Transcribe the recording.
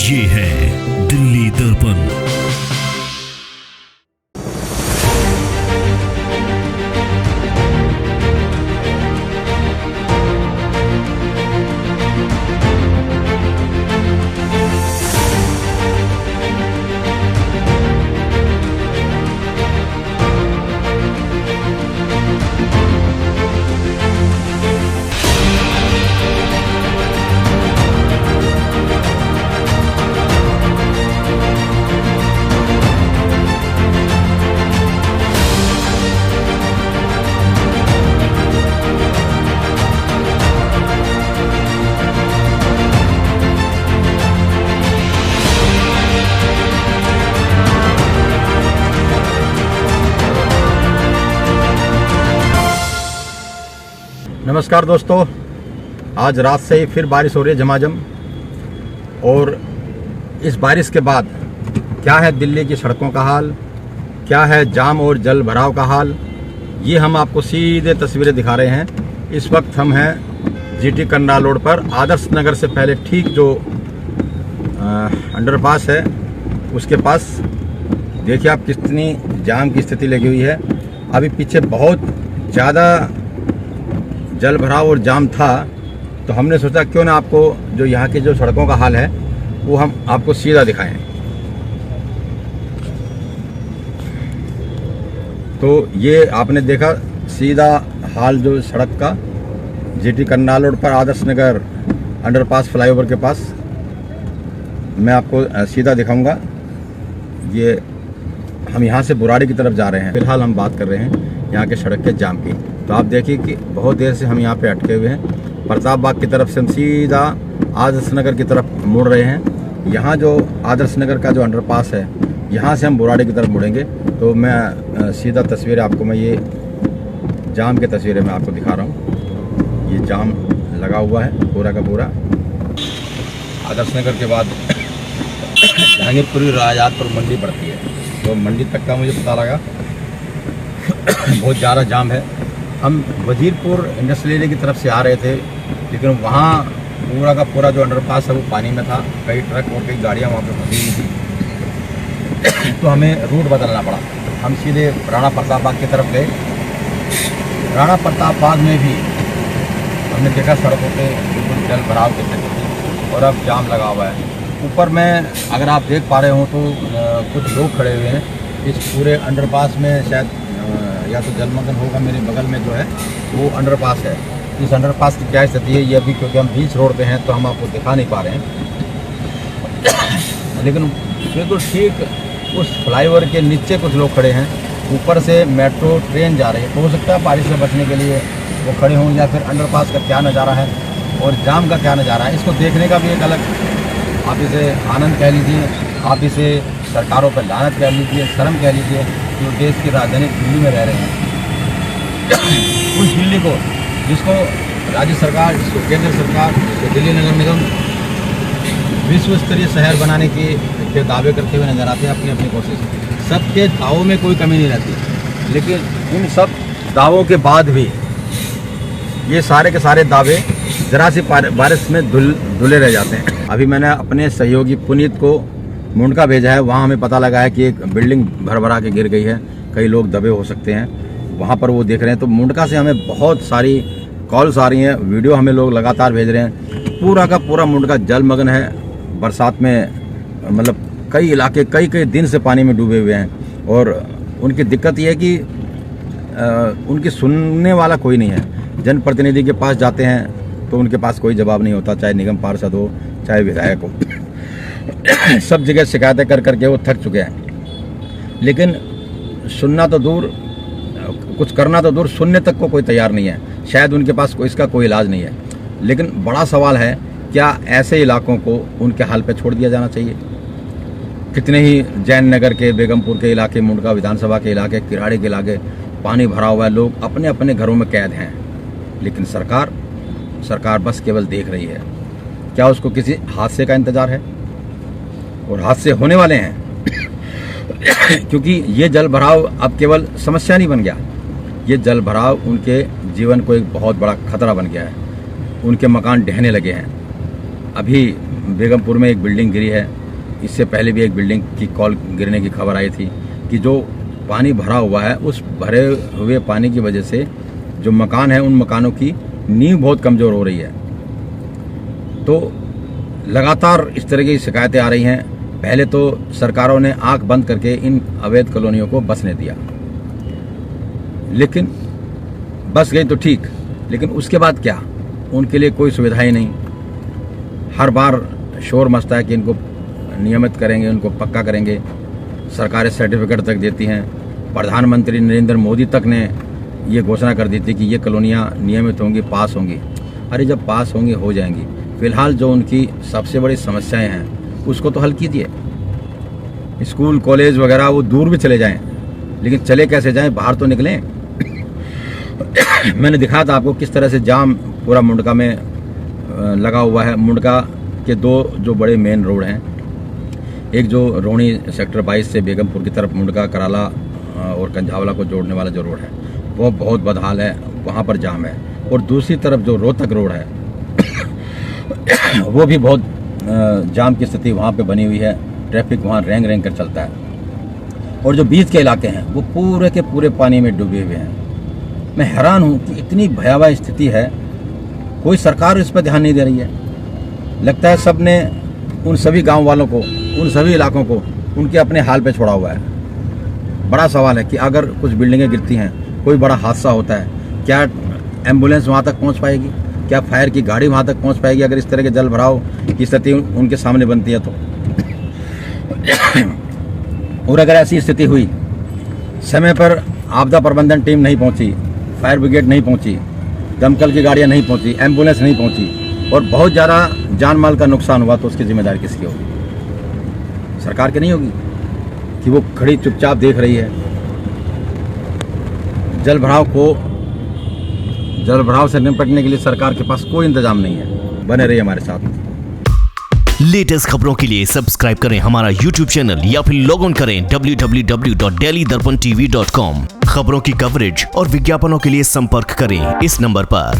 ये है दिल्ली दर्पण। नमस्कार दोस्तों, आज रात से ही फिर बारिश हो रही है झमाझम। और इस बारिश के बाद क्या है दिल्ली की सड़कों का हाल, क्या है जाम और जल भराव का हाल, ये हम आपको सीधे तस्वीरें दिखा रहे हैं। इस वक्त हम हैं जीटी करनाल रोड पर, आदर्श नगर से पहले ठीक जो अंडरपास है उसके पास। देखिए आप कितनी जाम की स्थिति लगी हुई है। अभी पीछे बहुत ज़्यादा जल भराव और जाम था, तो हमने सोचा क्यों ना आपको जो यहाँ की जो सड़कों का हाल है वो हम आपको सीधा दिखाएं। तो ये आपने देखा सीधा हाल जो सड़क का, जीटी करनाल रोड पर आदर्श नगर अंडरपास फ्लाईओवर के पास। मैं आपको सीधा दिखाऊंगा। ये हम यहाँ से बुराड़ी की तरफ जा रहे हैं। फिलहाल हम बात कर रहे हैं यहाँ के सड़क के जाम की। तो आप देखिए कि बहुत देर से हम यहाँ पे अटके हुए हैं। प्रताप बाग की तरफ से हम सीधा आदर्श नगर की तरफ मुड़ रहे हैं। यहाँ जो आदर्श नगर का जो अंडरपास है, यहाँ से हम बुराड़ी की तरफ मुड़ेंगे। तो मैं सीधा तस्वीरें आपको, मैं ये जाम की तस्वीरें मैं आपको दिखा रहा हूँ। ये जाम लगा हुआ है पूरा का पूरा। आदर्श नगर के बाद जहांगीरपुरी राजातपुर मंडी पड़ती है, तो मंडी तक का मुझे पता लगा बहुत ज़्यादा जाम है। हम वजीरपुर इंडस्ट्रियल एरिया की तरफ से आ रहे थे, लेकिन वहाँ पूरा का पूरा जो अंडरपास है वो पानी में था। कई ट्रक और कई गाड़ियाँ वहाँ पे फंसी हुई थी, तो हमें रूट बदलना पड़ा। हम सीधे राणा प्रताप बाग की तरफ गए। राणा प्रताप बाग में भी हमने देखा सड़कों पे बिल्कुल जल भराव की स्थिति थी और अब जाम लगा हुआ है। ऊपर में अगर आप देख पा रहे हो तो कुछ लोग खड़े हुए हैं इस पूरे अंडरपास में। शायद या तो जलमग्न होगा। मेरे बगल में जो है वो अंडरपास है। इस अंडरपास की क्या स्थिति है ये अभी, क्योंकि हम बीच रोड पे हैं तो हम आपको दिखा नहीं पा रहे हैं। लेकिन बिल्कुल ठीक उस फ्लाईओवर के नीचे कुछ लोग खड़े हैं। ऊपर से मेट्रो ट्रेन जा रही है, तो हो सकता है बारिश से बचने के लिए वो खड़े हों, या फिर अंडरपास का क्या नज़ारा है और जाम का क्या नज़ारा है, इसको देखने का भी एक अलग, आप इसे आनंद कह लीजिए, आप इसे सरकारों पर लानत कह लीजिए, शर्म कह लीजिए, जो देश की राजधानी दिल्ली में रह रहे हैं। उस दिल्ली को, जिसको राज्य सरकार, जिसको केंद्र सरकार, जिसको दिल्ली नगर निगम विश्व स्तरीय शहर बनाने के दावे करते हुए नजर आते हैं अपनी अपनी कोशिश। सबके दावों में कोई कमी नहीं रहती, लेकिन इन सब दावों के बाद भी ये सारे के सारे दावे जरा सी बारिश में धुले रह जाते हैं। अभी मैंने अपने सहयोगी पुनीत को मुंडका भेजा है। वहाँ हमें पता लगा है कि एक बिल्डिंग भर के गिर गई है, कई लोग दबे हो सकते हैं, वहाँ पर वो देख रहे हैं। तो मुंडका से हमें बहुत सारी कॉल्स आ रही हैं, वीडियो हमें लोग लगातार भेज रहे हैं। पूरा का पूरा मुंडका जलमग्न है। बरसात में मतलब कई इलाके कई दिन से पानी में डूबे हुए हैं। और उनकी दिक्कत ये है कि उनकी सुनने वाला कोई नहीं है। जनप्रतिनिधि के पास जाते हैं तो उनके पास कोई जवाब नहीं होता, चाहे निगम पार्षद हो चाहे विधायक हो। सब जगह शिकायतें कर करके वो थक चुके हैं। लेकिन सुनना तो दूर, कुछ करना तो दूर, सुनने तक को कोई तैयार नहीं है। शायद उनके पास इसका कोई इलाज नहीं है। लेकिन बड़ा सवाल है, क्या ऐसे इलाकों को उनके हाल पे छोड़ दिया जाना चाहिए? कितने ही जैन नगर के, बेगमपुर के इलाके, मुंडका विधानसभा के इलाके, किराड़ी के इलाके पानी भरा हुआ है, लोग अपने अपने घरों में कैद हैं। लेकिन सरकार बस केवल देख रही है। क्या उसको किसी हादसे का इंतजार है? और हादसे होने वाले हैं क्योंकि ये जल भराव अब केवल समस्या नहीं बन गया, ये जल भराव उनके जीवन को एक बहुत बड़ा खतरा बन गया है। उनके मकान ढहने लगे हैं। अभी बेगमपुर में एक बिल्डिंग गिरी है, इससे पहले भी एक बिल्डिंग की कॉल गिरने की खबर आई थी कि जो पानी भरा हुआ है उस भरे हुए पानी की वजह से जो मकान है उन मकानों की नींव बहुत कमज़ोर हो रही है। तो लगातार इस तरह की शिकायतें आ रही हैं। पहले तो सरकारों ने आंख बंद करके इन अवैध कॉलोनियों को बसने दिया, लेकिन बस गई तो ठीक, लेकिन उसके बाद क्या, उनके लिए कोई सुविधा ही नहीं। हर बार शोर मचता है कि इनको नियमित करेंगे, उनको पक्का करेंगे, सरकारें सर्टिफिकेट तक देती हैं। प्रधानमंत्री नरेंद्र मोदी तक ने ये घोषणा कर दी थी कि ये कॉलोनियाँ नियमित होंगी, पास होंगी। अरे जब पास होंगी हो जाएंगी, फिलहाल जो उनकी सबसे बड़ी समस्याएं हैं उसको तो हल कीजिए। स्कूल कॉलेज वगैरह वो दूर भी चले जाएं, लेकिन चले कैसे जाएं, बाहर तो निकलें। मैंने दिखाया था आपको किस तरह से जाम पूरा मुंडका में लगा हुआ है। मुंडका के दो जो बड़े मेन रोड हैं, एक जो रोहिणी सेक्टर 22 से बेगमपुर की तरफ मुंडका कराला और कंझावला को जोड़ने वाला जो रोड है वो बहुत बदहाल है, वहाँ पर जाम है। और दूसरी तरफ जो रोहतक रोड है वो भी बहुत जाम की स्थिति वहाँ पे बनी हुई है। ट्रैफिक वहाँ रेंग रेंग कर चलता है, और जो बीच के इलाके हैं वो पूरे के पूरे पानी में डूबे हुए हैं। मैं हैरान हूँ कि इतनी भयावह स्थिति है, कोई सरकार इस पर ध्यान नहीं दे रही है। लगता है सब ने उन सभी गांव वालों को, उन सभी इलाकों को उनके अपने हाल पे छोड़ा हुआ है। बड़ा सवाल है कि अगर कुछ बिल्डिंगें गिरती हैं, कोई बड़ा हादसा होता है, क्या एम्बुलेंस वहाँ तक पहुँच पाएगी? क्या फायर की गाड़ी वहाँ तक पहुँच पाएगी अगर इस तरह के जल भराव की स्थिति उनके सामने बनती है तो? और अगर ऐसी स्थिति हुई, समय पर आपदा प्रबंधन टीम नहीं पहुँची, फायर ब्रिगेड नहीं पहुँची, दमकल की गाड़ियाँ नहीं पहुँची, एम्बुलेंस नहीं पहुँची और बहुत ज़्यादा जान माल का नुकसान हुआ, तो उसकी जिम्मेदारी किसकी होगी? सरकार की नहीं होगी कि वो खड़ी चुपचाप देख रही है। जल भराव से निपटने के लिए सरकार के पास कोई इंतजाम नहीं है। बने रहिए हमारे साथ। लेटेस्ट खबरों के लिए सब्सक्राइब करें हमारा यूट्यूब चैनल या फिर लॉग ऑन करें www.delhidarpantv.com। खबरों की कवरेज और विज्ञापनों के लिए संपर्क करें इस नंबर पर।